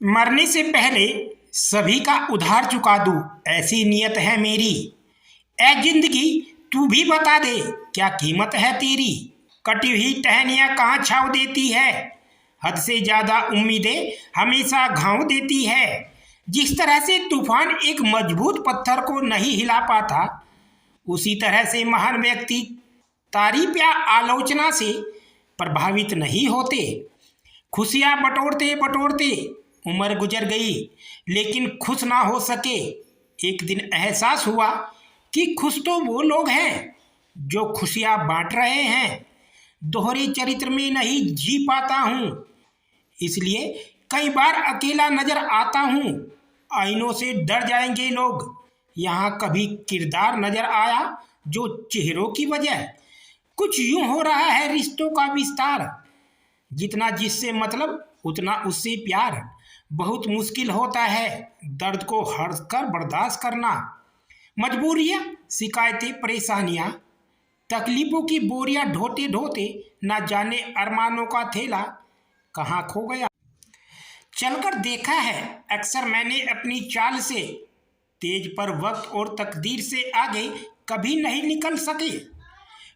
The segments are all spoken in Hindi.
मरने से पहले सभी का उधार चुका दूं, ऐसी नीयत है मेरी। ऐ जिंदगी, तू भी बता दे, क्या कीमत है तेरी। कटी हुई टहनियाँ कहाँ छाव देती है, हद से ज्यादा उम्मीदें हमेशा घाव देती है। जिस तरह से तूफान एक मजबूत पत्थर को नहीं हिला पाता, उसी तरह से महान व्यक्ति तारीफ या आलोचना से प्रभावित नहीं होते। खुशियाँ बटोरते बटोरते उम्र गुजर गई, लेकिन खुश ना हो सके। एक दिन एहसास हुआ कि खुश तो वो लोग हैं जो खुशियाँ बांट रहे हैं। दोहरे चरित्र में नहीं जी पाता हूँ, इसलिए कई बार अकेला नजर आता हूँ। आईनों से डर जाएंगे लोग, यहाँ कभी किरदार नजर आया जो चेहरों की वजह। कुछ यूं हो रहा है रिश्तों का विस्तार, जितना जिससे मतलब उतना उससे प्यार। बहुत मुश्किल होता है दर्द को हर कर बर्दाश्त करना। मजबूरियाँ, शिकायतें, परेशानियाँ, तकलीफों की बोरियां ढोते ढोते ना जाने अरमानों का थैला कहाँ खो गया। चलकर देखा है अक्सर मैंने अपनी चाल से, तेज पर वक्त और तकदीर से आगे कभी नहीं निकल सके।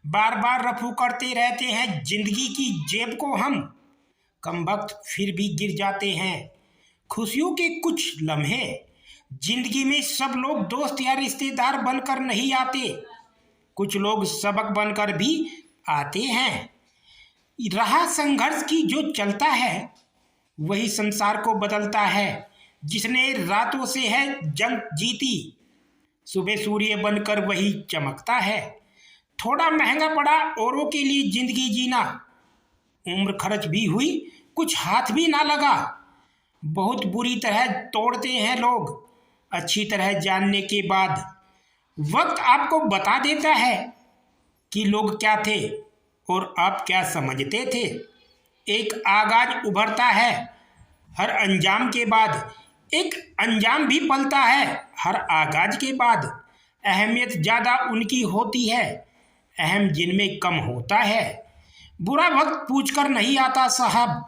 बार बार रफू करते रहते हैं जिंदगी की जेब को हम, कम वक्त फिर भी गिर जाते हैं। खुशियों के कुछ लम्हे, जिंदगी में सब लोग दोस्त या रिश्तेदार बनकर नहीं आते, कुछ लोग सबक बनकर भी आते हैं। राह संघर्ष की जो चलता है वही संसार को बदलता है। जिसने रातों से है जंग जीती, सुबह सूर्य बनकर वही चमकता है। थोड़ा महंगा पड़ा औरों के लिए जिंदगी जीना, उम्र खर्च भी हुई कुछ हाथ भी ना लगा। बहुत बुरी तरह तोड़ते हैं लोग अच्छी तरह जानने के बाद। वक्त आपको बता देता है कि लोग क्या थे और आप क्या समझते थे। एक आगाज उभरता है हर अंजाम के बाद, एक अंजाम भी पलता है हर आगाज के बाद। अहमियत ज़्यादा उनकी होती है, अहम जिनमें कम होता है। बुरा वक्त पूछकर नहीं आता साहब,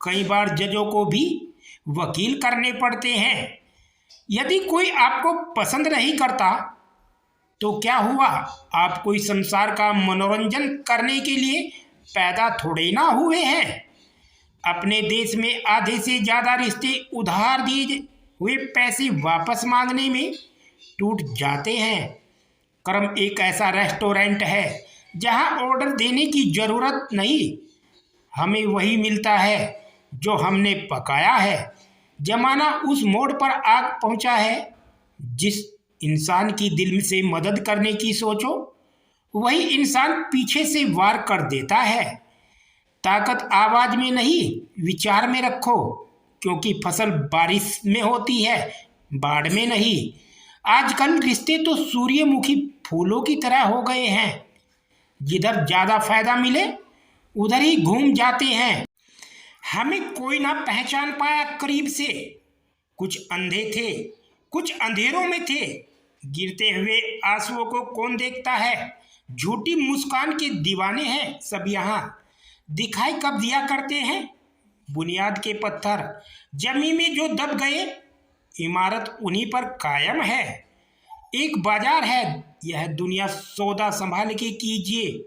कई बार जजों को भी वकील करने पड़ते हैं। यदि कोई आपको पसंद नहीं करता तो क्या हुआ, आप कोई संसार का मनोरंजन करने के लिए पैदा थोड़े ना हुए हैं। अपने देश में आधे से ज़्यादा रिश्ते उधार दिए हुए पैसे वापस मांगने में टूट जाते हैं। कर्म एक ऐसा रेस्टोरेंट है जहां ऑर्डर देने की ज़रूरत नहीं, हमें वही मिलता है जो हमने पकाया है। जमाना उस मोड़ पर आग पहुंचा है, जिस इंसान की दिल से मदद करने की सोचो वही इंसान पीछे से वार कर देता है। ताकत आवाज में नहीं विचार में रखो, क्योंकि फसल बारिश में होती है बाढ़ में नहीं। आजकल रिश्ते तो सूर्यमुखी फूलों की तरह हो गए हैं, जिधर ज़्यादा फायदा मिले उधर ही घूम जाते हैं। हमें कोई ना पहचान पाया करीब से, कुछ अंधे थे कुछ अंधेरों में थे। गिरते हुए आंसुओं को कौन देखता है, झूठी मुस्कान के दीवाने हैं सब यहाँ। दिखाई कब दिया करते हैं बुनियाद के पत्थर, जमीन में जो दब गए इमारत उन्हीं पर कायम है। एक बाजार है यह दुनिया, सौदा संभाल के कीजिए।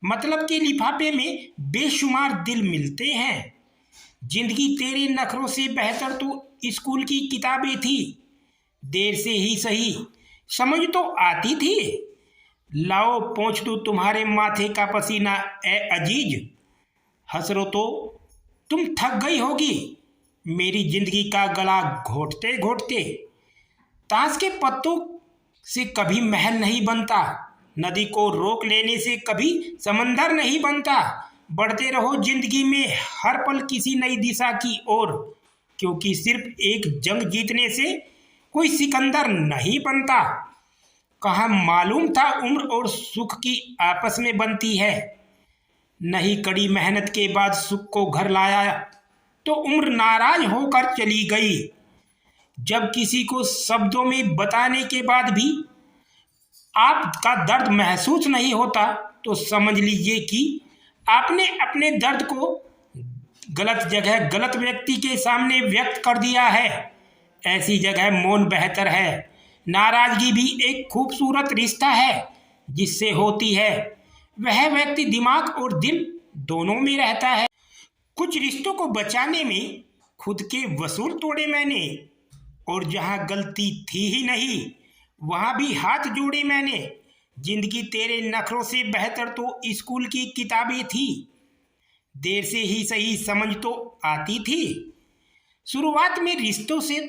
मतलब के लिफाफे में बेशुमार दिल मिलते हैं। जिंदगी तेरे नखरों से बेहतर तो स्कूल की किताबें थी, देर से ही सही समझ तो आती थी। लाओ पहुँच दूँ तुम्हारे माथे का पसीना ए अजीज, हसरो तो तुम थक गई होगी मेरी जिंदगी का गला घोटते घोटते। ताश के पत्तों से कभी महल नहीं बनता, नदी को रोक लेने से कभी समंदर नहीं बनता। बढ़ते रहो जिंदगी में हर पल किसी नई दिशा की ओर, क्योंकि सिर्फ एक जंग जीतने से कोई सिकंदर नहीं बनता। कहाँ मालूम था उम्र और सुख की आपस में बनती है। नहीं कड़ी मेहनत के बाद सुख को घर लाया तो उम्र नाराज होकर चली गई। जब किसी को शब्दों में बताने के बाद भी आपका दर्द महसूस नहीं होता तो समझ लीजिए कि आपने अपने दर्द को गलत जगह गलत व्यक्ति के सामने व्यक्त कर दिया है। ऐसी जगह मौन बेहतर है। नाराजगी भी एक खूबसूरत रिश्ता है जिससे होती है। वह व्यक्ति दिमाग और दिल दोनों में रहता है। कुछ रिश्तों को बचाने में खुद के वसूल तोड़े मैंने, और जहां गलती थी ही नहीं वहां भी हाथ जोड़े मैंने। जिंदगी तेरे नखरों से बेहतर तो स्कूल की किताबें थी। देर से ही सही समझ तो आती थी। शुरुआत में रिश्तों से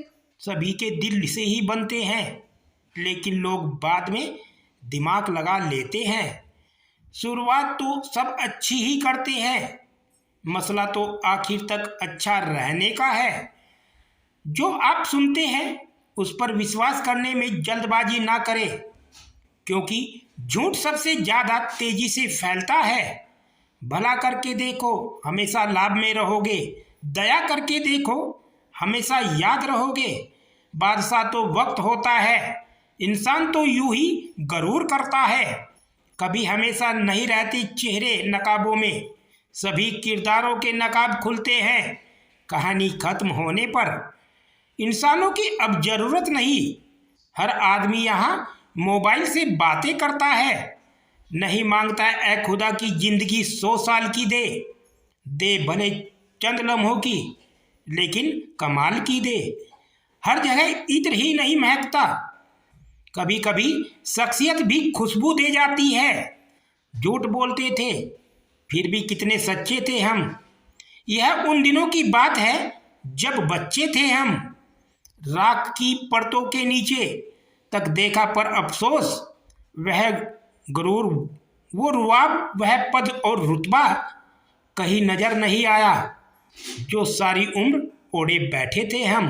सभी के दिल से ही बनते हैं, लेकिन लोग बाद में दिमाग लगा लेते हैं। शुरुआत तो सब अच्छी ही करते हैं, मसला तो आखिर तक अच्छा रहने का है। जो आप सुनते हैं उस पर विश्वास करने में जल्दबाजी ना करें, क्योंकि झूठ सबसे ज़्यादा तेजी से फैलता है। भला करके देखो हमेशा लाभ में रहोगे, दया करके देखो हमेशा याद रहोगे। बादशाह तो वक्त होता है, इंसान तो यूं ही गरूर करता है। कभी हमेशा नहीं रहते चेहरे नकाबों में, सभी किरदारों के नकाब खुलते हैं कहानी खत्म होने पर। इंसानों की अब जरूरत नहीं, हर आदमी यहाँ मोबाइल से बातें करता है। नहीं मांगता ऐ खुदा की जिंदगी 100 साल की दे, दे भले चंद लम्हों की लेकिन कमाल की दे। हर जगह इत्र ही नहीं महकता, कभी कभी शख्सियत भी खुशबू दे जाती है। झूठ बोलते थे फिर भी कितने सच्चे थे हम। यह उन दिनों की बात है जब बच्चे थे हम। राख की परतों के नीचे तक देखा पर अफसोस, वह गुरूर वो रुआब वह पद और रुतबा कहीं नजर नहीं आया जो सारी उम्र ओढ़े बैठे थे हम।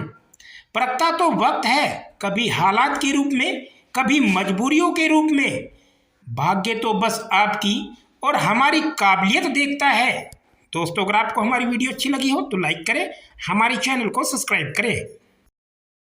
परखता तो वक्त है, कभी हालात के रूप में कभी मजबूरियों के रूप में। भाग्य तो बस आपकी और हमारी काबिलियत देखता है। दोस्तों अगर आपको हमारी वीडियो अच्छी लगी हो तो लाइक करें, हमारे चैनल को सब्सक्राइब करें।